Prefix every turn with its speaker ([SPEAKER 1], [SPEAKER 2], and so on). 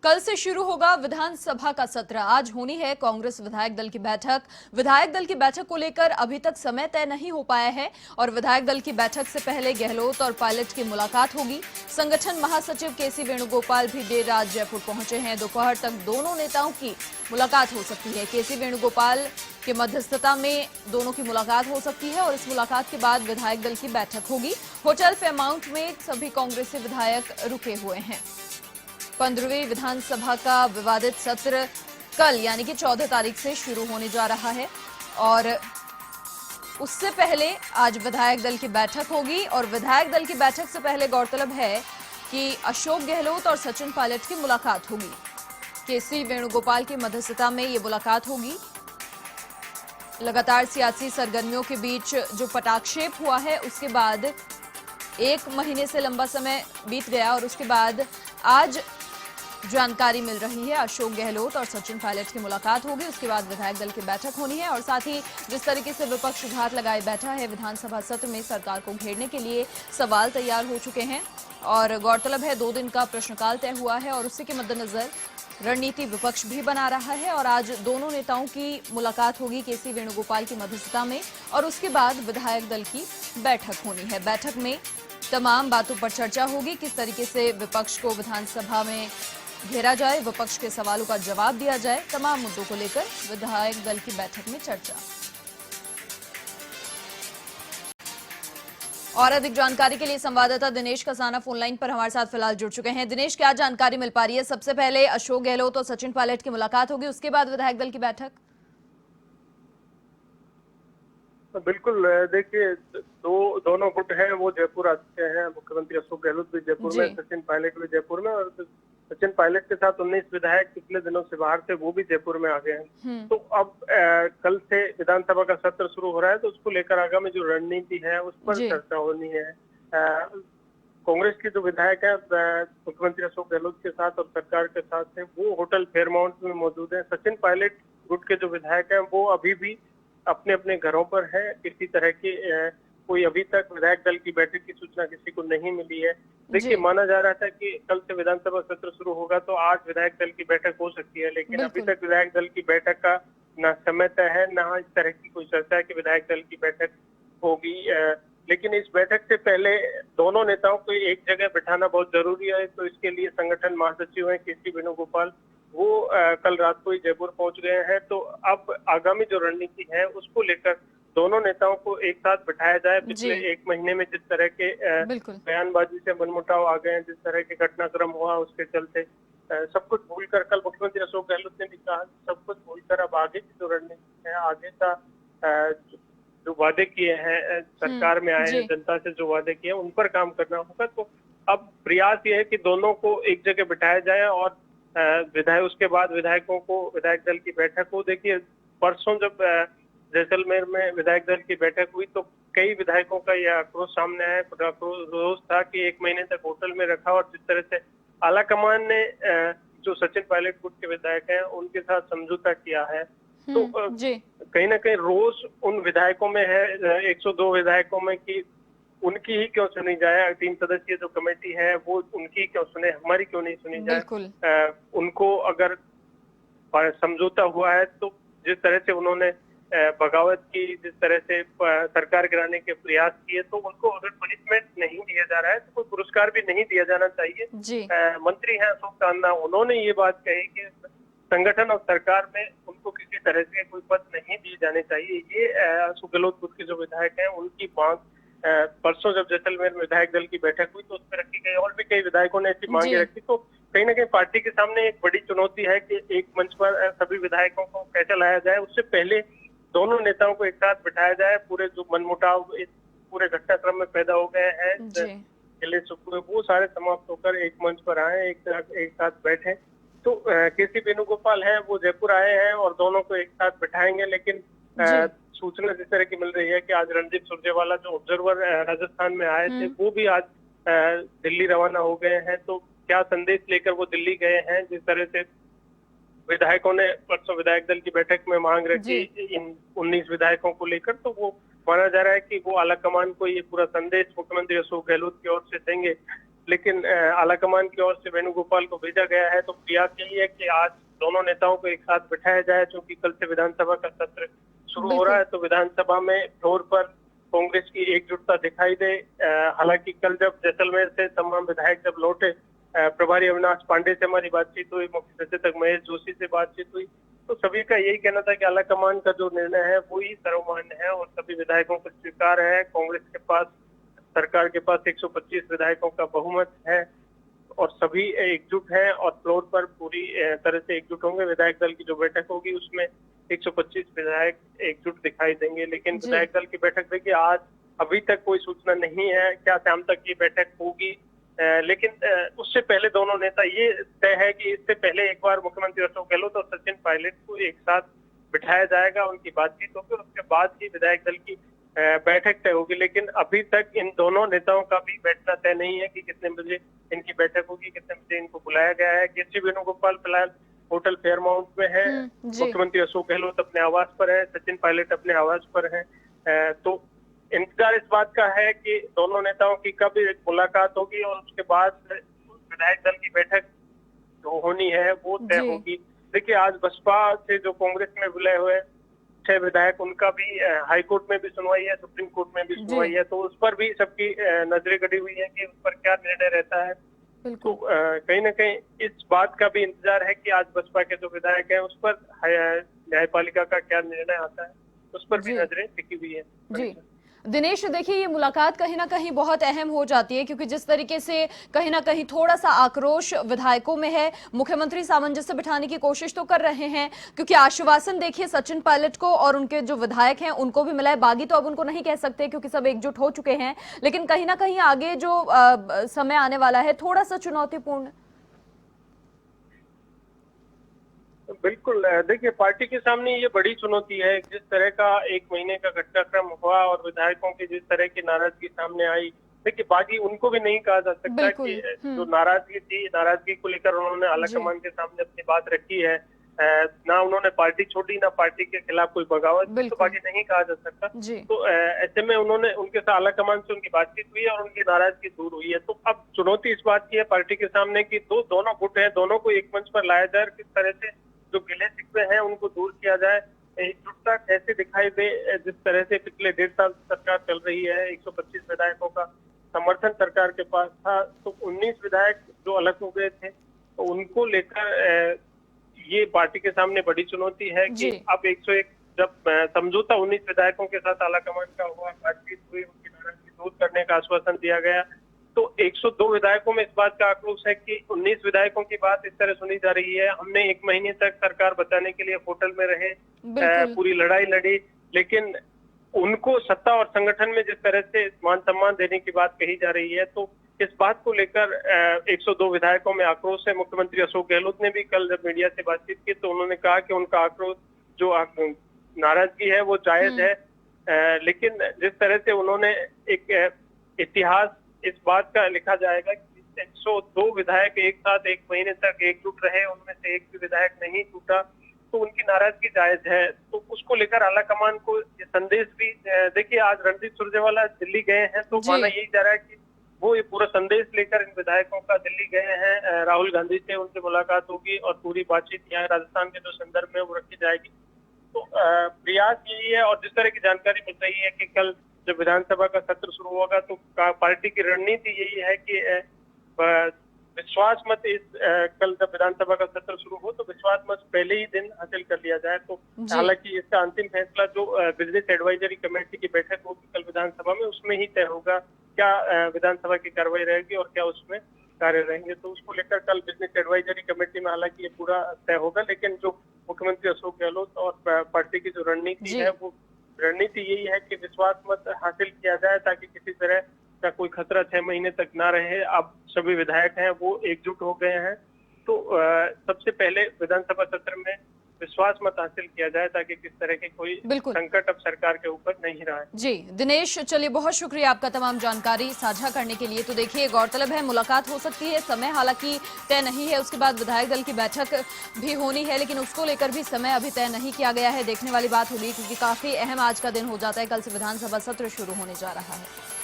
[SPEAKER 1] कल से शुरू होगा विधानसभा का सत्र। आज होनी है कांग्रेस विधायक दल की बैठक। विधायक दल की बैठक को लेकर अभी तक समय तय नहीं हो पाया है और विधायक दल की बैठक से पहले गहलोत और पायलट की मुलाकात होगी। संगठन महासचिव केसी वेणुगोपाल भी देर रात जयपुर पहुंचे हैं। दोपहर तक दोनों नेताओं की मुलाकात हो सकती है। केसी वेणुगोपाल के मध्यस्थता में दोनों की मुलाकात हो सकती है और इस मुलाकात के बाद विधायक दल की बैठक होगी। होटल फेयरमाउंट में सभी कांग्रेसी विधायक रुके हुए हैं। 15वीं विधानसभा का विवादित सत्र कल यानी कि 14 तारीख से शुरू होने जा रहा है और उससे पहले आज विधायक दल की बैठक होगी। और विधायक दल की बैठक से पहले गौरतलब है कि अशोक गहलोत और सचिन पायलट की मुलाकात होगी। केसी वेणुगोपाल की मध्यस्थता में ये मुलाकात होगी। लगातार सियासी सरगर्मियों के बीच जो पटाक्षेप हुआ है उसके बाद एक महीने से लंबा समय बीत गया और उसके बाद आज जानकारी मिल रही है अशोक गहलोत और सचिन पायलट की मुलाकात होगी। उसके बाद विधायक दल की बैठक होनी है और साथ ही जिस तरीके से विपक्ष घात लगाए बैठा है विधानसभा सत्र में सरकार को घेरने के लिए सवाल तैयार हो चुके हैं और गौरतलब है 2 दिन का प्रश्नकाल तय हुआ है और उसी के मद्देनजर रणनीति विपक्ष भी बना रहा है और आज दोनों नेताओं की मुलाकात होगी केसी वेणुगोपाल की मध्यस्थता में और उसके बाद विधायक दल की बैठक होनी है। बैठक में तमाम बातों पर चर्चा होगी, किस तरीके से विपक्ष को विधानसभा में घेरा जाए, विपक्ष के सवालों का जवाब दिया जाए, तमाम मुद्दों को लेकर विधायक दल की बैठक में चर्चा। और अधिक जानकारी के लिए संवाददाता दिनेश कसाना फोनलाइन पर हमारे साथ फिलहाल जुड़ चुके हैं। दिनेश, क्या जानकारी मिल पा रही है? सबसे पहले अशोक गहलोत और सचिन पायलट की मुलाकात होगी, उसके बाद विधायक दल की बैठक।
[SPEAKER 2] बिल्कुल, देखिए दोनों गुट हैं वो जयपुर आ चुके हैं। मुख्यमंत्री अशोक गहलोत भी जयपुर में, सचिन पायलट भी जयपुर में और सचिन पायलट के साथ 19 विधायक पिछले दिनों से बाहर थे वो भी जयपुर में आ गए हैं। तो अब कल से विधानसभा का सत्र शुरू हो रहा है तो उसको लेकर आगामी जो रणनीति है उस पर चर्चा होनी है। कांग्रेस के जो विधायक है मुख्यमंत्री अशोक गहलोत के साथ और सरकार के साथ है वो होटल फेयरमाउंट में मौजूद है। सचिन पायलट गुट के जो विधायक हैं वो अभी भी अपने अपने घरों पर है। किसी तरह की कोई अभी तक विधायक दल की बैठक की सूचना किसी को नहीं मिली है। देखिए, माना जा रहा था कि कल से विधानसभा सत्र शुरू होगा तो आज विधायक दल की बैठक हो सकती है, लेकिन अभी तक विधायक दल की बैठक का ना समय तय है ना इस तरह की कोई चर्चा है कि विधायक दल की बैठक होगी। लेकिन इस बैठक से पहले दोनों नेताओं को एक जगह बैठाना बहुत जरूरी है। तो इसके लिए संगठन महासचिव हैं केसी वेणुगोपाल, वो कल रात को ही जयपुर पहुंच गए हैं। तो अब आगामी जो रणनीति है उसको लेकर दोनों नेताओं को एक साथ बिठाया जाए। पिछले एक महीने में जिस तरह के बयानबाजी से मनमुटाव आ गए हैं, जिस तरह के घटनाक्रम हुआ उसके चलते सब कुछ भूलकर, कल मुख्यमंत्री अशोक गहलोत ने भी कहा सब कुछ भूलकर अब आगे की जो रणनीति है, आगे का जो वादे किए हैं सरकार में आए हैं, जनता से जो वादे किए हैं उन पर काम करना होगा। तो अब प्रयास ये है कि दोनों को एक जगह बिठाया जाए और विधायक उसके बाद विधायकों को विधायक दल की बैठक हो। देखिए, परसों जब जैसलमेर में विधायक दल की बैठक हुई तो कई विधायकों का यह आक्रोश सामने आया। आक्रोश था कि 1 महीने तक होटल में रखा और जिस तरह से आलाकमान ने जो सचिन पायलट गुट के विधायक हैं उनके साथ समझौता किया है, तो कहीं ना कहीं रोष उन विधायकों में है, 102 विधायकों में, कि उनकी ही क्यों सुनी जाए। 3 सदस्यीय जो कमेटी है वो उनकी क्यों सुने, हमारी क्यों नहीं सुनी जाए। उनको अगर समझौता हुआ है तो जिस तरह से उन्होंने बगावत की, जिस तरह से सरकार गिराने के प्रयास किए, तो उनको अगर पनिशमेंट नहीं दिया जा रहा है तो कोई पुरस्कार भी नहीं दिया जाना चाहिए। मंत्री हैं अशोक चांदना, उन्होंने ये बात कही कि संगठन और सरकार में उनको किसी तरह से कोई पद नहीं दिए जाने चाहिए। ये अशोक गहलोत गुट के जो विधायक हैं उनकी मांग परसों जब जैसलमेर में विधायक दल की बैठक हुई तो उस पर रखी गई और भी कई विधायकों ने ऐसी मांगे रखी। तो कहीं ना कहीं पार्टी के सामने एक बड़ी चुनौती है कि एक मंच पर सभी विधायकों को कैसे लाया जाए। उससे पहले दोनों नेताओं को एक साथ बिठाया जाए। पूरे जो मनमुटाव इस पूरे घटनाक्रम में पैदा हो गए हैं, वो सारे समाप्त होकर एक मंच पर आए, एक साथ बैठे। तो केसी वेणुगोपाल है वो जयपुर आए हैं और दोनों को एक साथ बिठाएंगे। लेकिन सूचना जिस तरह की मिल रही है कि आज रणदीप सुरजेवाला जो ऑब्जर्वर राजस्थान में आए थे वो भी आज दिल्ली रवाना हो गए हैं। तो क्या संदेश लेकर वो दिल्ली गए हैं, जिस तरह से विधायकों ने परसों विधायक दल की बैठक में मांग रखी इन 19 विधायकों को लेकर, तो वो माना जा रहा है कि वो आलाकमान को ये पूरा संदेश मुख्यमंत्री अशोक गहलोत की ओर से देंगे, लेकिन आलाकमान की ओर से वेणुगोपाल को भेजा गया है। तो प्रयास यही है कि आज दोनों नेताओं को एक साथ बिठाया जाए, क्योंकि कल से विधानसभा का सत्र शुरू हो रहा है। तो विधानसभा में फ्लोर पर कांग्रेस की एकजुटता दिखाई दे। हालांकि कल जब जैसलमेर से तमाम विधायक जब लौटे, प्रभारी अविनाश पांडे से हमारी बातचीत हुई, मुख्य सचेतक महेश जोशी से बातचीत हुई, तो सभी का यही कहना था कि आलाकमान का जो निर्णय है वो ही सर्वमान्य है और सभी विधायकों को स्वीकार है। कांग्रेस के पास, सरकार के पास 125 विधायकों का बहुमत है और सभी एकजुट हैं और फ्लोर पर पूरी तरह से एकजुट होंगे। विधायक दल की जो बैठक होगी उसमें 125 विधायक एकजुट दिखाई देंगे। लेकिन विधायक दल की बैठक देखिए, आज अभी तक कोई सूचना नहीं है क्या शाम तक ये बैठक होगी, लेकिन उससे पहले दोनों नेता, ये तय है कि इससे पहले एक बार मुख्यमंत्री अशोक गहलोत और सचिन पायलट को एक साथ बिठाया जाएगा, उनकी बातचीत होगी और उसके बाद ही विधायक दल की बैठक तय होगी। लेकिन अभी तक इन दोनों नेताओं का भी बैठना तय नहीं है कि कितने बजे इनकी बैठक होगी, कितने बजे इनको बुलाया गया है। के सी वेणुगोपाल फिलहाल होटल फेयरमाउंट में है, मुख्यमंत्री अशोक गहलोत अपने आवास पर है, सचिन पायलट अपने आवास पर है। तो इंतजार इस बात का है कि दोनों नेताओं की कब मुलाकात होगी और उसके बाद विधायक दल की बैठक जो होनी है वो तय होगी। देखिए, आज बसपा से जो कांग्रेस में विलय हुए 6 विधायक, उनका भी हाईकोर्ट में भी सुनवाई है, सुप्रीम कोर्ट में भी सुनवाई है, तो उस पर भी सबकी नजरें गड़ी हुई है कि उस पर क्या निर्णय रहता है। तो कहीं ना कहीं इस बात का भी इंतजार है कि आज बसपा के जो विधायक हैं उस पर न्यायपालिका का क्या निर्णय आता है, उस पर भी नजरें टिकी हुई है।
[SPEAKER 1] जी दिनेश, देखिए ये मुलाकात कहीं ना कहीं बहुत अहम हो जाती है, क्योंकि जिस तरीके से कहीं ना कहीं थोड़ा सा आक्रोश विधायकों में है, मुख्यमंत्री सामंजस्य बिठाने की कोशिश तो कर रहे हैं, क्योंकि आश्वासन देखिए सचिन पायलट को और उनके जो विधायक हैं उनको भी मिला है। बागी तो अब उनको नहीं कह सकते क्योंकि सब एकजुट हो चुके हैं, लेकिन कहीं ना कहीं आगे जो समय आने वाला है थोड़ा सा चुनौतीपूर्ण।
[SPEAKER 2] बिल्कुल, देखिए पार्टी के सामने ये बड़ी चुनौती है। जिस तरह का 1 महीने का घटनाक्रम हुआ और विधायकों की जिस तरह की नाराजगी सामने आई, देखिए बागी उनको भी नहीं कहा जा सकता कि जो नाराजगी थी, नाराजगी को लेकर उन्होंने आलाकमान के सामने अपनी बात रखी है। ना उन्होंने पार्टी छोड़ी, ना पार्टी के खिलाफ कोई बगावत, तो बागी नहीं कहा जा सकता। तो ऐसे में उन्होंने उनके साथ आलाकमान से उनकी बातचीत हुई है और उनकी नाराजगी दूर हुई है। तो अब चुनौती इस बात की है पार्टी के सामने कि दोनों गुट है, दोनों को एक मंच पर लाया जाए, किस तरह से जो गिले शिकवे हैं उनको दूर किया जाए, एकजुटता कैसे दिखाई दे। जिस तरह से पिछले 1.5 साल सरकार चल रही है, 125 विधायकों का समर्थन सरकार के पास था, तो 19 विधायक जो अलग हो गए थे, तो उनको लेकर ये पार्टी के सामने बड़ी चुनौती है कि अब 101 जब समझौता 19 विधायकों के साथ आलाकमान का हुआ, बातचीत हुई, उनकी नाराजगी दूर करने का आश्वासन दिया गया, तो 102 विधायकों में इस बात का आक्रोश है कि 19 विधायकों की बात इस तरह सुनी जा रही है। हमने 1 महीने तक सरकार बचाने के लिए होटल में रहे, पूरी लड़ाई लड़ी, लेकिन उनको सत्ता और संगठन में जिस तरह से मान सम्मान देने की बात कही जा रही है, तो इस बात को लेकर 102 विधायकों में आक्रोश है। मुख्यमंत्री अशोक गहलोत ने भी कल जब मीडिया से बातचीत की तो उन्होंने कहा कि उनका आक्रोश, जो नाराजगी है वो जायज है, लेकिन जिस तरह से उन्होंने एक इतिहास इस बात का लिखा जाएगा कि 102 विधायक एक साथ 1 महीने तक एकजुट रहे, उनमें से एक भी विधायक नहीं टूटा, तो उनकी नाराजगी जायज है। तो उसको लेकर आलाकमान को ये संदेश भी, देखिए आज रणदीप सुरजेवाला दिल्ली गए हैं, तो माना यही जा रहा है कि वो ये पूरा संदेश लेकर इन विधायकों का दिल्ली गए हैं। राहुल गांधी से उनसे मुलाकात होगी और पूरी बातचीत यहाँ राजस्थान के जो संदर्भ में वो रखी जाएगी। तो प्रयास यही है और जिस तरह की जानकारी मिल रही है कि कल जब विधानसभा का सत्र शुरू होगा तो पार्टी की रणनीति यही है कि विश्वास मत कल जब विधानसभा का सत्र शुरू हो तो विश्वास मत पहले ही दिन हासिल कर लिया जाए। तो हालांकि इसका अंतिम फैसला जो बिजनेस एडवाइजरी कमेटी की बैठक होगी कल विधानसभा में, उसमें ही तय होगा क्या विधानसभा की कार्रवाई रहेगी और क्या उसमें कार्य रहेंगे। तो उसको लेकर कल बिजनेस एडवाइजरी कमेटी में हालांकि ये पूरा तय होगा, लेकिन जो मुख्यमंत्री अशोक गहलोत और पार्टी की जो रणनीति है वो रणनीति यही है कि विश्वास मत हासिल किया जाए ताकि किसी तरह का कोई खतरा 6 महीने तक ना रहे। अब सभी विधायक हैं वो एकजुट हो गए हैं, तो सबसे पहले विधानसभा सत्र में विश्वास मत हासिल किया जाए, ताकि किस तरह की कोई
[SPEAKER 1] बिल्कुल।
[SPEAKER 2] संकट अब सरकार के ऊपर नहीं रहा है।
[SPEAKER 1] जी दिनेश, चलिए बहुत शुक्रिया आपका तमाम जानकारी साझा करने के लिए। तो देखिए, गौरतलब है मुलाकात हो सकती है, समय हालांकि तय नहीं है। उसके बाद विधायक दल की बैठक भी होनी है, लेकिन उसको लेकर भी समय अभी तय नहीं किया गया है। देखने वाली बात होगी, क्योंकि काफी अहम आज का दिन हो जाता है। कल से विधानसभा सत्र शुरू होने जा रहा है।